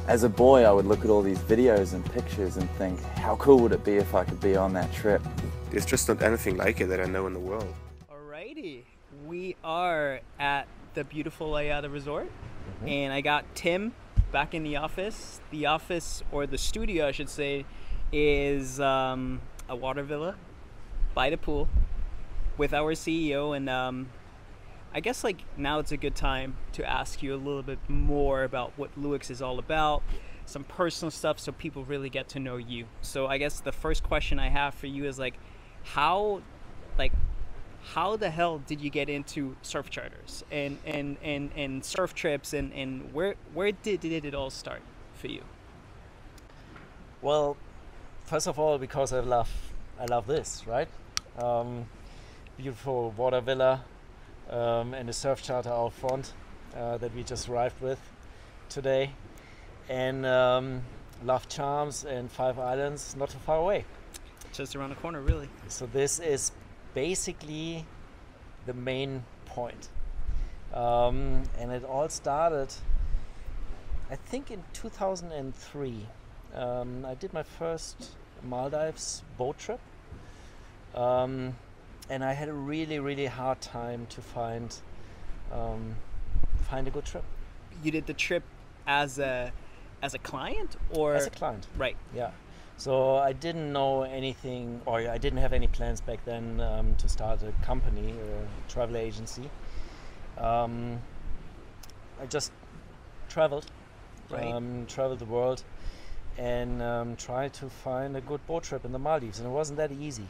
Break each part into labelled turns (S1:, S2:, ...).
S1: as a boy, I would look at all these videos and pictures and think, how cool would it be if I could be on that trip?
S2: There's just not anything like it that I know in the world.
S3: Alrighty, we are at the beautiful Ayada Resort, and I got Tim back in the office. The office, or the studio I should say, is a water villa by the pool with our CEO, and I guess like now it's a good time to ask you a little bit more about what LUEX is all about, some personal stuff so people really get to know you. So I guess the first question I have for you is like how the hell did you get into surf charters and surf trips, and where did it all start for you?
S4: Well, first of all, because I love this, right? Beautiful water villa and a surf charter out front that we just arrived with today, and love charms and 5 islands not too far away.
S3: Just around the corner, really.
S4: So this is basically the main point. And it all started, I think, in 2003. I did my first Maldives boat trip. And I had a really hard time to find a good trip.
S3: You did the trip as a client, or
S4: as a client?
S3: Right.
S4: Yeah. So I didn't know anything, or I didn't have any plans back then to start a company or a travel agency. I just traveled, traveled the world, and tried to find a good boat trip in the Maldives, and it wasn't that easy.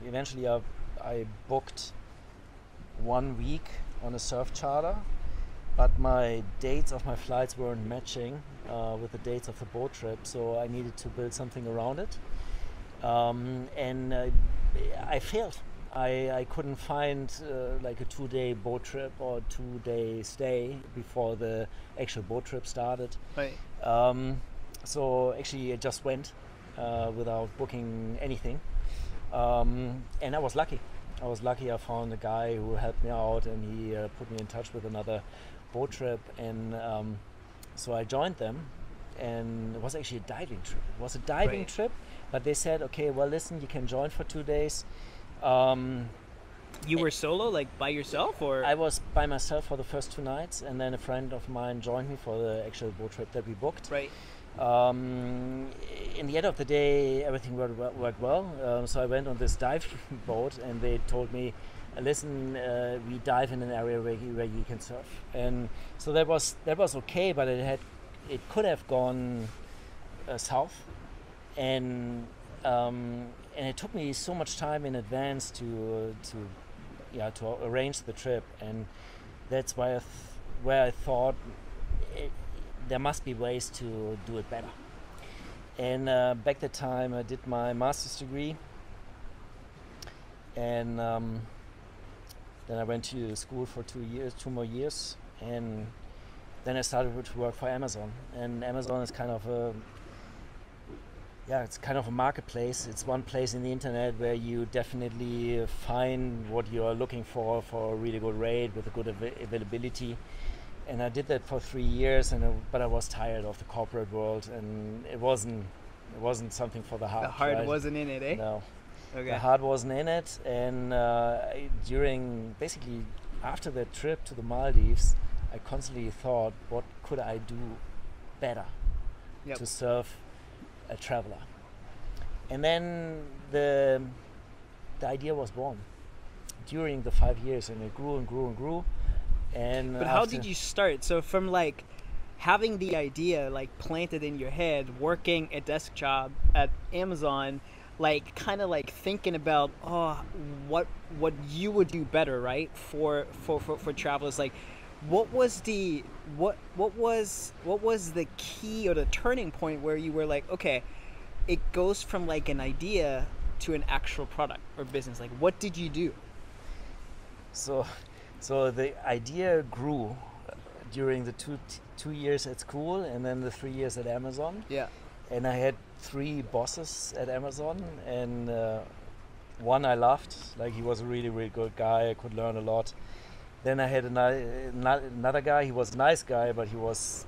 S4: Eventually I booked 1 week on a surf charter, but my dates of my flights weren't matching with the dates of the boat trip, so I needed to build something around it. And I failed. I couldn't find like a 2-day boat trip or 2-day stay before the actual boat trip started.
S3: Right.
S4: So actually I just went without booking anything. And I was lucky. I found a guy who helped me out, and he put me in touch with another boat trip, and so I joined them, and it was actually a diving trip. It was a diving trip, but they said, okay, well, listen, you can join for 2 days.
S3: You were solo, like by yourself, or?
S4: I was by myself for the first 2 nights, and then a friend of mine joined me for the actual boat trip that we booked.
S3: Right.
S4: In the end of the day, everything worked well. So I went on this diving boat, and they told me, listen, we dive in an area where you can surf. And so that was okay, but it could have gone south, and it took me so much time in advance to arrange the trip, and that's why where I thought there must be ways to do it better. And back that time I did my master's degree, and then I went to school for 2 more years, and then I started to work for Amazon. And Amazon is kind of a marketplace. It's one place in the internet where you definitely find what you are looking for a really good rate with a good availability. And I did that for 3 years, but I was tired of the corporate world, and it wasn't something for the heart.
S3: The heart wasn't in it, eh?
S4: No.
S3: Okay.
S4: The heart wasn't in it, and basically after that trip to the Maldives, I constantly thought, what could I do better to serve a traveler? And then the idea was born during the 5 years, and it grew and grew and grew.
S3: But how did you start? So from like having the idea like planted in your head, working a desk job at Amazon, like kind of like thinking about what you would do better, right, for travelers. Like what was the key or the turning point where you were like, okay, it goes from like an idea to an actual product or business? Like what did you do?
S4: So the idea grew during the two years at school, and then the 3 years at Amazon.
S3: Yeah.
S4: And I had 3 bosses at Amazon, and one I loved. Like, he was a really, really good guy. I could learn a lot. Then I had another guy. He was a nice guy, but he was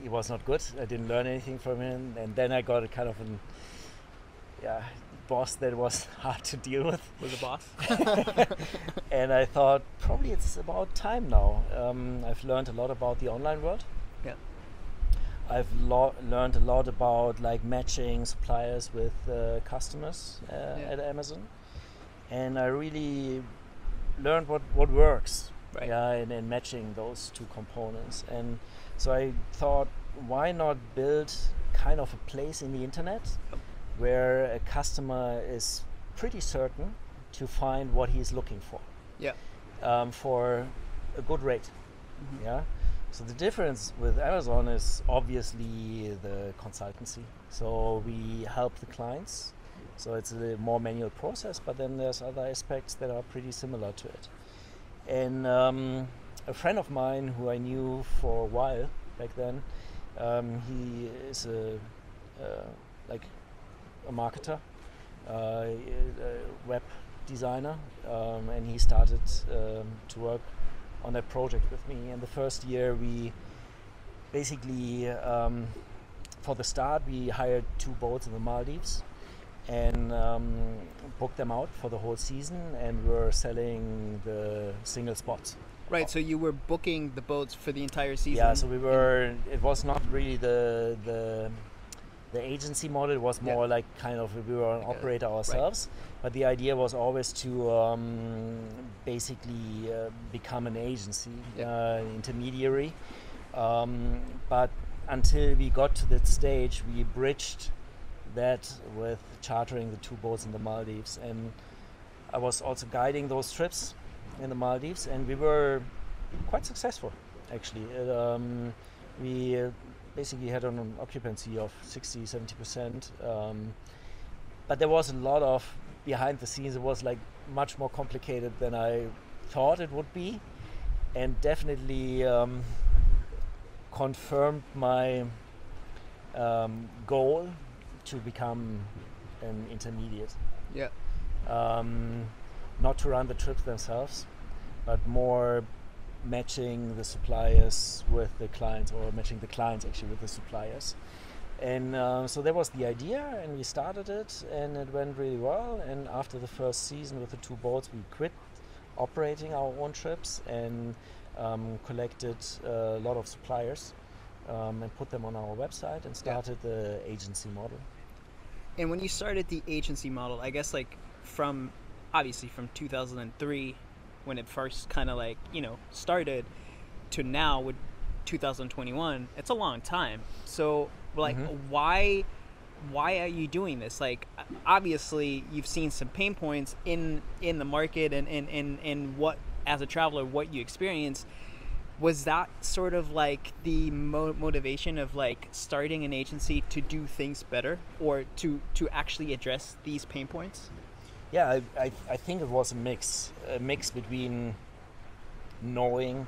S4: he was not good. I didn't learn anything from him, and then I got a kind of an boss that was hard to deal with.
S3: Was a boss.
S4: And I thought probably it's about time now. I've learned a lot about the online world.
S3: Yeah.
S4: I've learned a lot about like matching suppliers with customers at Amazon, and I really learned what works.
S3: Right.
S4: Yeah, in matching those two components. And so I thought, why not build kind of a place in the internet where a customer is pretty certain to find what he's looking for.
S3: Yeah.
S4: For a good rate.
S3: Mm-hmm.
S4: Yeah. So the difference with Amazon is obviously the consultancy. So we help the clients. So it's a more manual process, but then there's other aspects that are pretty similar to it. And a friend of mine who I knew for a while back then, he is a marketer, a web designer, and he started to work on that project with me. And the first year we basically, for the start, we hired 2 boats in the Maldives and booked them out for the whole season, and were selling the single spots.
S3: Right, so you were booking the boats for the entire season.
S4: Yeah, so we were. It was not really the agency model. It was more like kind of we were an operator ourselves. Right. But the idea was always to basically become an agency, intermediary. But until we got to that stage, we bridged that with chartering the 2 boats in the Maldives, and I was also guiding those trips in the Maldives, and we were quite successful actually. We basically had an occupancy of 60-70%, but there was a lot of behind the scenes. It was like much more complicated than I thought it would be, and definitely confirmed my goal to become an intermediate.
S3: Yeah.
S4: Not to run the trips themselves, but more matching the suppliers with the clients, or matching the clients actually with the suppliers. And so that was the idea, and we started it, and it went really well. And after the first season with the 2 boats, we quit operating our own trips and collected a lot of suppliers and put them on our website and started the agency model.
S3: And when you started the agency model, I guess like obviously from 2003, when it first kind of like, started, to now with 2021, it's a long time. So like, why are you doing this? Like, obviously you've seen some pain points in the market and what, as a traveler, what you experience. Was that sort of like the motivation of like starting an agency to do things better, or to actually address these pain points?
S4: Yeah, I think it was a mix between knowing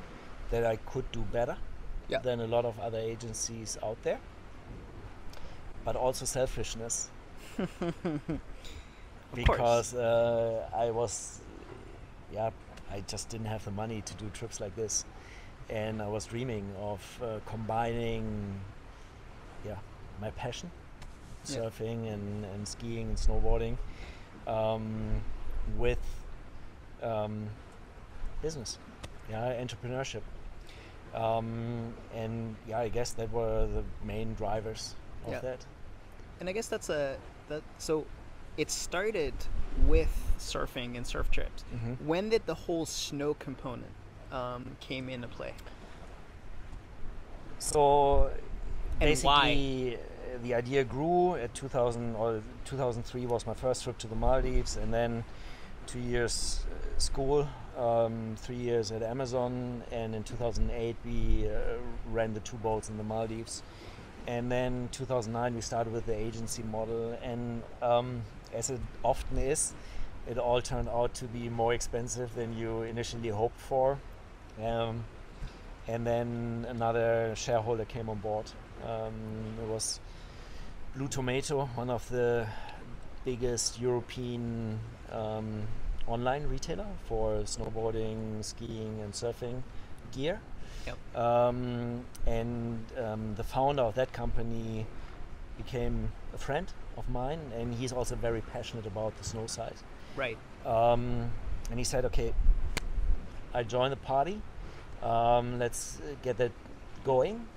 S4: that I could do better than a lot of other agencies out there, but also selfishness. Because I just didn't have the money to do trips like this. And I was dreaming of combining my passion, surfing and skiing and snowboarding, with business, entrepreneurship. And I guess that were the main drivers of that.
S3: And I guess so it started with surfing and surf trips. Mm-hmm. When did the whole snow component came into play?
S4: So
S3: and
S4: basically the idea grew at 2003 was my first trip to the Maldives, and then 2 years school, 3 years at Amazon, and in 2008 we ran the 2 boats in the Maldives, and then 2009 we started with the agency model, and as it often is, it all turned out to be more expensive than you initially hoped for. And then another shareholder came on board. It was Blue Tomato, one of the biggest European online retailer for snowboarding, skiing and surfing gear.
S3: Yep.
S4: The founder of that company became a friend of mine, and he's also very passionate about the snow side.
S3: Right.
S4: And he said, okay, I join the party, let's get that going,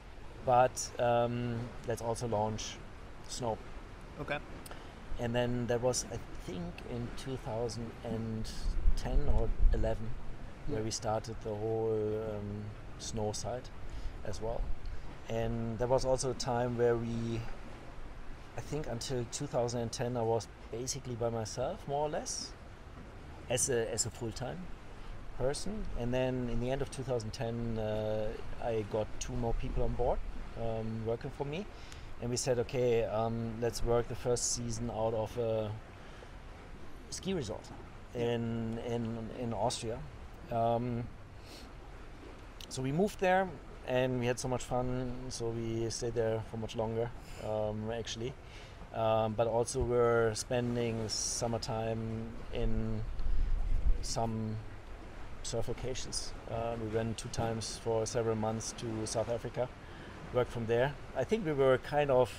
S4: but let's also launch snow.
S3: Okay.
S4: And then there was, I think, in 2010 or 11, where we started the whole snow side as well. And there was also a time where I think until 2010, I was basically by myself, more or less, as a full-time person. And then in the end of 2010, I got 2 more people on board working for me. And we said, okay, let's work the first season out of a ski resort in Austria. So we moved there, and we had so much fun. So we stayed there for much longer, actually. But also we're spending summertime in some surf locations. We went 2 times for several months to South Africa. Worked from there. I think we were kind of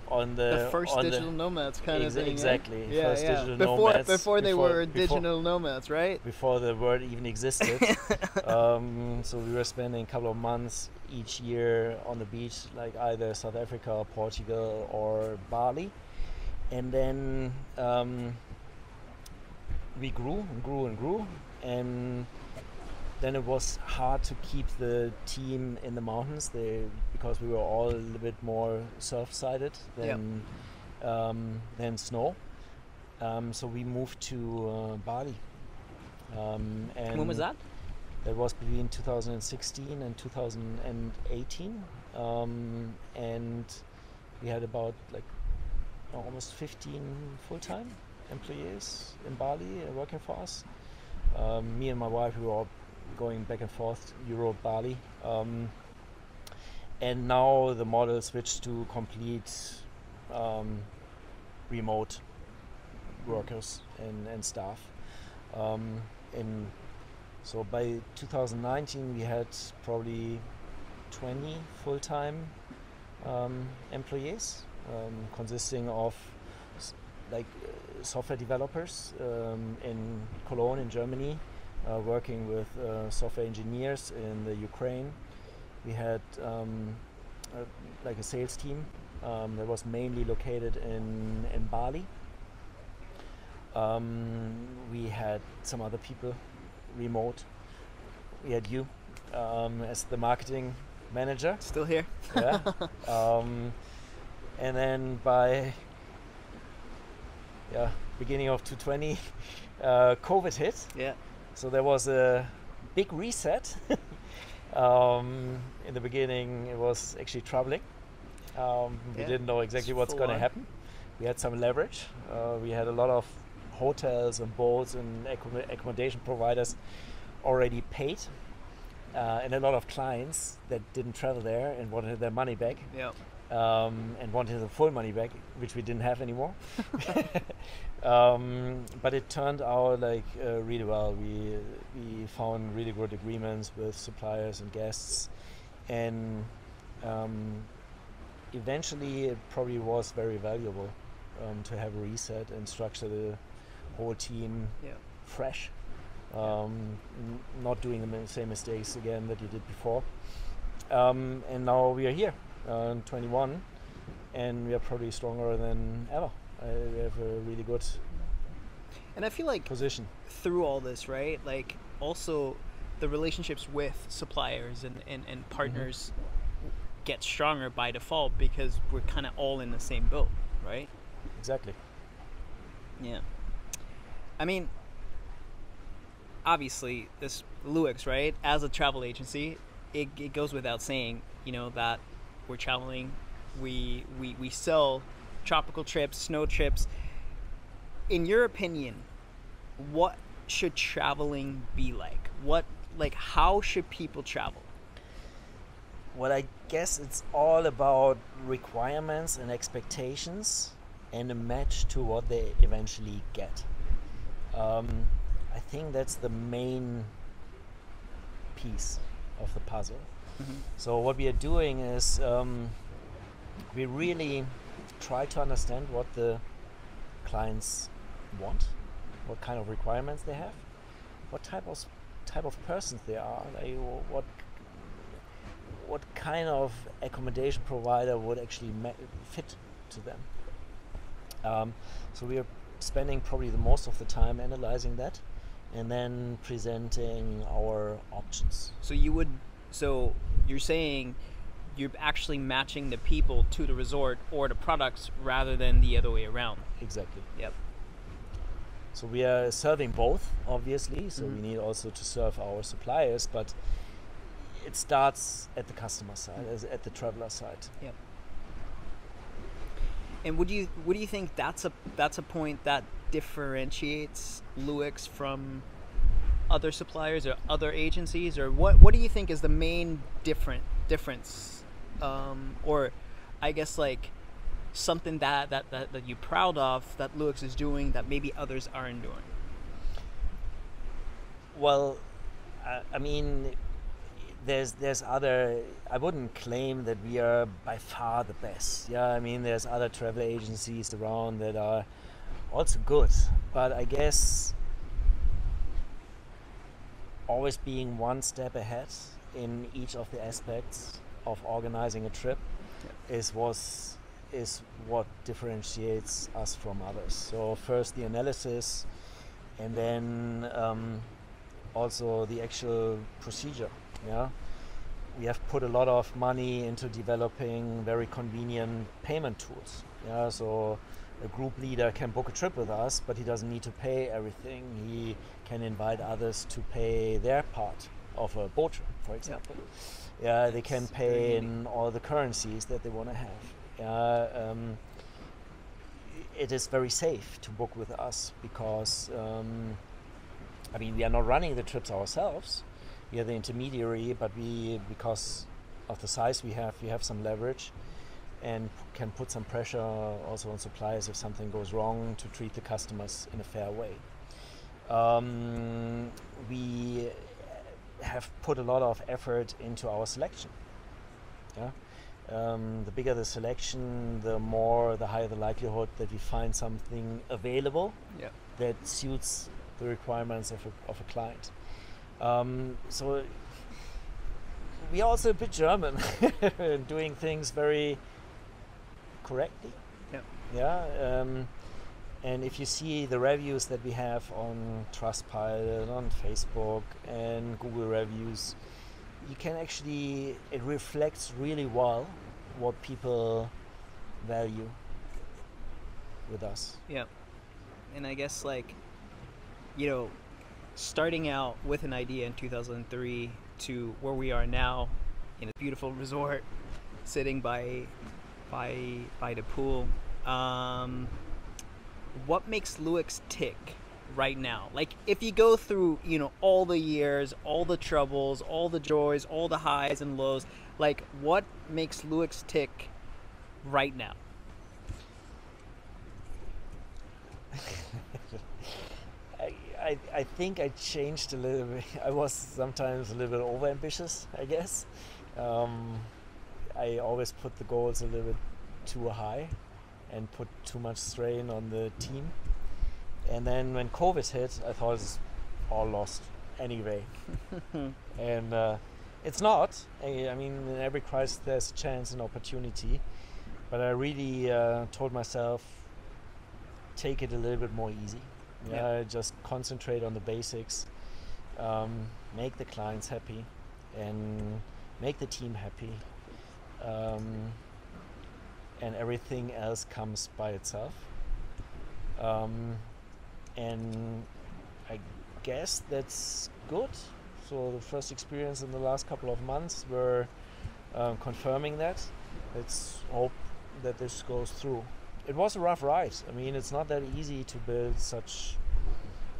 S4: on
S3: the first digital nomads kind of thing.
S4: Exactly.
S3: Yeah,
S4: first
S3: yeah.
S4: digital nomads.
S3: Before they were digital nomads, right?
S4: Before the word even existed. So we were spending a couple of months each year on the beach, like either South Africa, Portugal, or Bali. And then we grew and grew and grew. And then it was hard to keep the team in the mountains because we were all a little bit more surf-sided than snow. So we moved to Bali. And
S3: when was that?
S4: That was between 2016 and 2018. And we had about almost 15 full-time employees in Bali working for us. Me and my wife, we were all going back and forth, Europe, Bali. And now the model switched to complete remote workers and staff. So by 2019 we had probably 20 full-time employees, consisting of software developers in Cologne in Germany, working with software engineers in the Ukraine. We had a sales team that was mainly located in Bali. We had some other people remote. We had you as the marketing manager.
S3: Still here.
S4: Yeah. And then by beginning of 2020, COVID hit.
S3: Yeah.
S4: So there was a big reset. In the beginning, it was actually troubling. We didn't know exactly what's going to happen. We had some leverage. We had a lot of hotels and boats and accommodation providers already paid, and a lot of clients that didn't travel there and wanted their money back.
S3: Yeah.
S4: And wanted the full money back, which we didn't have anymore. But it turned out really well. We found really good agreements with suppliers and guests, and eventually it probably was very valuable to have a reset and structure the whole team fresh, not doing the same mistakes again that you did before. And now we are here. 21, and we are probably stronger than ever. We have a really good
S3: and I feel like
S4: position
S3: through all this, right? Like also the relationships with suppliers and partners get stronger by default because we're kind of all in the same boat, right?
S4: Exactly.
S3: Yeah. I mean, obviously this LUEX, right? As a travel agency, it goes without saying, that we're traveling, we sell tropical trips, snow trips. In your opinion, what should traveling be like? How should people travel?
S4: Well, I guess it's all about requirements and expectations and a match to what they eventually get. I think that's the main piece. of the puzzle. So what we are doing is we really try to understand what the clients want, what kind of requirements they have, what type of persons they are, like what kind of accommodation provider would actually fit to them. So we are spending probably the most of the time analyzing that and then presenting our options.
S3: So you're saying you're actually matching the people to the resort or the products rather than the other way around.
S4: Exactly.
S3: Yep.
S4: So we are serving both, obviously. So we need also to serve our suppliers, but it starts at the customer side, at the traveler side.
S3: Yep. And would you think that's a point that differentiates LUEX from other suppliers or other agencies, or what do you think is the main difference, or I guess like something that you're proud of that LUEX is doing that maybe others aren't doing?
S4: Well, I mean, there's other. I wouldn't claim that we are by far the best. Yeah, I mean, there's other travel agencies around that are also good, but I guess always being one step ahead in each of the aspects of organizing a trip is what differentiates us from others. So first the analysis, and then also the actual procedure. Yeah, we have put a lot of money into developing very convenient payment tools. Yeah, so a group leader can book a trip with us, but he doesn't need to pay everything. He can invite others to pay their part of a boat trip, for example. Yeah, they can pay in all the currencies that they want to have. It is very safe to book with us because, I mean, we are not running the trips ourselves. We are the intermediary, but because of the size we have some leverage and can put some pressure also on suppliers if something goes wrong to treat the customers in a fair way. We have put a lot of effort into our selection. Yeah? The bigger the selection, the higher the likelihood that we find something available that suits the requirements of a client. So we are also a bit German, doing things very correctly. And if you see the reviews that we have on Trustpilot, on Facebook, and Google reviews, you can actually, it reflects really well what people value with us.
S3: Yeah. And I guess, like, starting out with an idea in 2003 to where we are now in a beautiful resort sitting by the pool, what makes LUEX tick right now? Like, if you go through, all the years, all the troubles, all the joys, all the highs and lows, like, what makes LUEX tick right now?
S4: I think I changed a little bit. I was sometimes a little bit overambitious, I guess. I always put the goals a little bit too high and put too much strain on the team. And then when COVID hit, I thought it's all lost anyway. And it's not. I mean, in every crisis there's a chance and opportunity. But I really told myself, take it a little bit more easy. Just concentrate on the basics, make the clients happy, and make the team happy. And everything else comes by itself. And I guess that's good. So the first experience in the last couple of months were confirming that. Let's hope that this goes through. It was a rough ride. I mean, it's not that easy to build such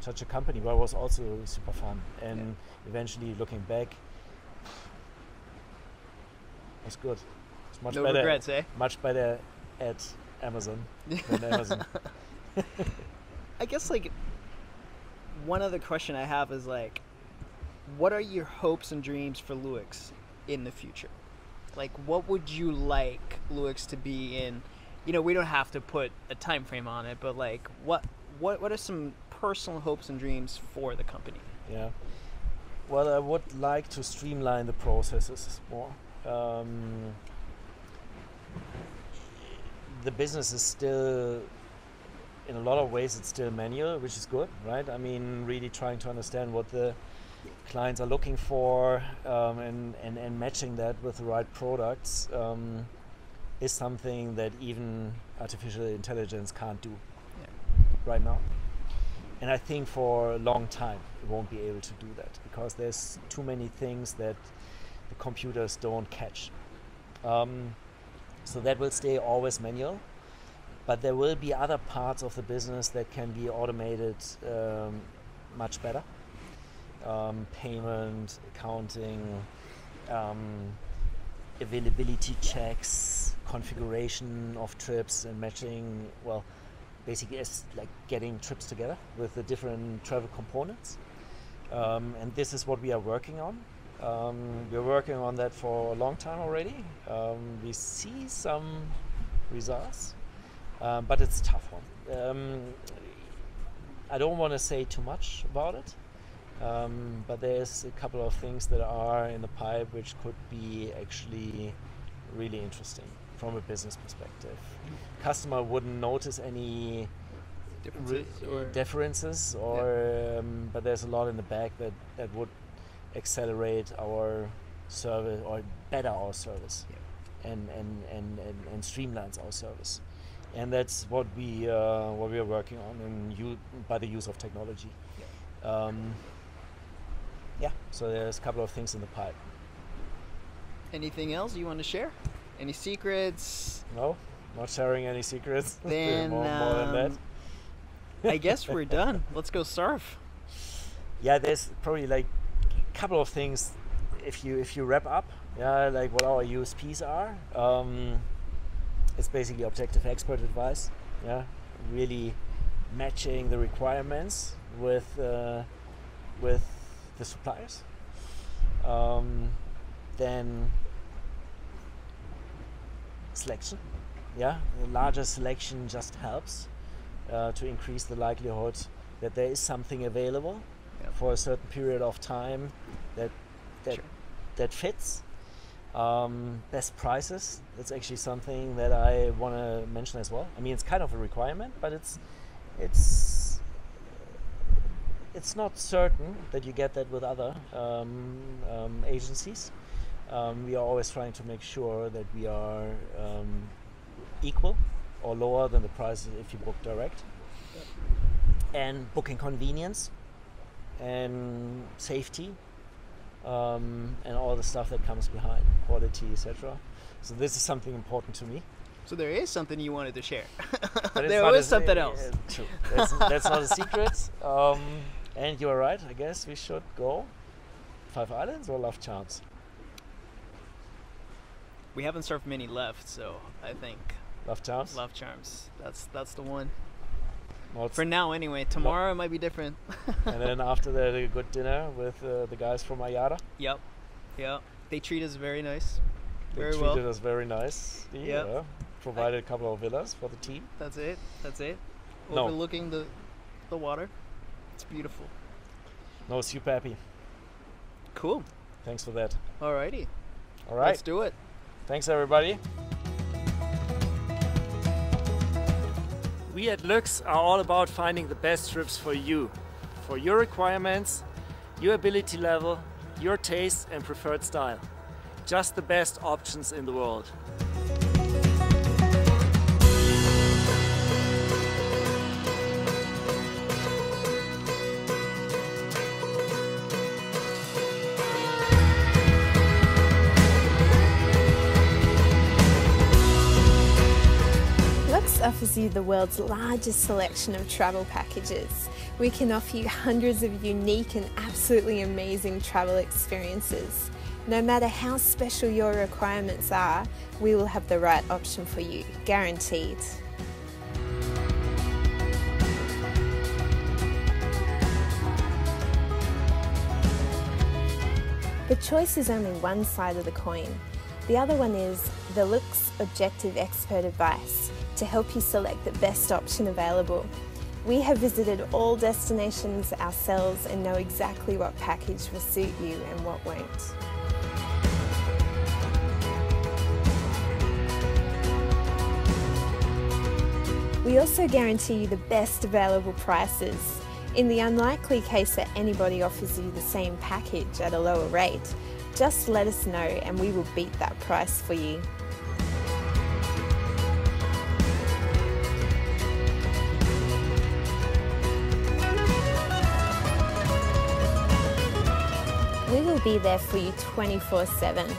S4: a company, but it was also super fun. And eventually, looking back, it was good. It's much better.
S3: Regrets, eh?
S4: Much better at Amazon than Amazon.
S3: I guess, like, one other question I have is, like, what are your hopes and dreams for LUEX in the future? Like, what would you like LUEX to be in? You know, we don't have to put a time frame on it, but like, what are some personal hopes and dreams for the company?
S4: Yeah. Well, I would like to streamline the processes more. The business is still, in a lot of ways, it's still manual, which is good, right? I mean, really trying to understand what the clients are looking for, and matching that with the right products is something that even artificial intelligence can't do right now. And I think for a long time it won't be able to do that, because there's too many things that the computers don't catch. So that will stay always manual, but there will be other parts of the business that can be automated much better. Payment, accounting, availability checks, configuration of trips and matching, well, basically it's like getting trips together with the different travel components. And this is what we are working on. We're working on that for a long time already. We see some results, but it's a tough one. I don't want to say too much about it, but there's a couple of things that are in the pipe which could be actually really interesting from a business perspective. Customer wouldn't notice any differences, but there's a lot in the back that would accelerate our service or better our service, and streamlines our service, and that's what we are working on by the use of technology. So there's a couple of things in the pipe.
S3: Anything else you want to share? Any secrets?
S4: No, not sharing any secrets.
S3: Then
S4: more than that.
S3: I guess we're done. Let's go surf.
S4: Yeah, there's probably like a couple of things. If you wrap up, like what our USPs are. It's basically objective expert advice. Really matching the requirements with the suppliers. Then selection. The larger selection just helps to increase the likelihood that there is something available for a certain period of time that fits. Best prices, that's actually something that I want to mention as well. I mean, it's kind of a requirement, but it's not certain that you get that with other agencies. We are always trying to make sure that we are equal or lower than the price if you book direct. And booking convenience and safety, and all the stuff that comes behind, quality, etc. So this is something important to me.
S3: So there is something you wanted to share.
S4: There
S3: was something else.
S4: True. That's not a secret. And you are right. I guess we should go 5 Islands or Love Charms.
S3: We haven't surfed many left, so I think
S4: Love Charms.
S3: Love Charms. That's the one.
S4: Well,
S3: for now, anyway. Tomorrow it might be different.
S4: And then after that, a good dinner with the guys from Ayada.
S3: Yep. They treat us very nice.
S4: They treated us very nice.
S3: Yep.
S4: Provided a couple of villas for the team.
S3: That's it. Overlooking the water. It's beautiful.
S4: No, super happy.
S3: Cool.
S4: Thanks for that.
S3: Alrighty.
S4: All right.
S3: Let's do it.
S4: Thanks, everybody.
S5: We at LUEX are all about finding the best trips for you, for your requirements, your ability level, your taste and preferred style. Just the best options in the world.
S6: LUEX offers you the world's largest selection of travel packages. We can offer you hundreds of unique and absolutely amazing travel experiences. No matter how special your requirements are, we will have the right option for you, guaranteed. But choice is only one side of the coin. The other one is the LUEX Objective Expert Advice to help you select the best option available. We have visited all destinations ourselves and know exactly what package will suit you and what won't. We also guarantee you the best available prices. In the unlikely case that anybody offers you the same package at a lower rate, just let us know and we will beat that price for you. We will be there for you 24/7,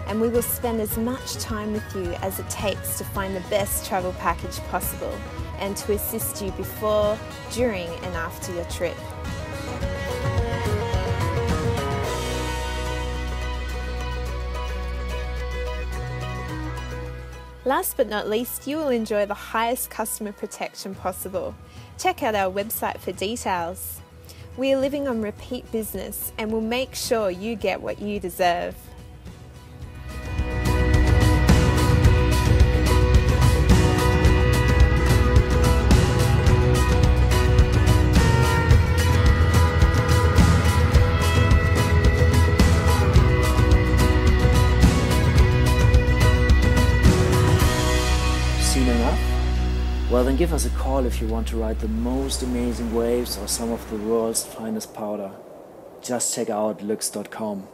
S6: and we will spend as much time with you as it takes to find the best travel package possible and to assist you before, during and after your trip. Last but not least, you will enjoy the highest customer protection possible. Check out our website for details. We are living on repeat business and will make sure you get what you deserve.
S4: Seen enough? Well, then give us a call if you want to ride the most amazing waves or some of the world's finest powder. Just check out LUEX.com.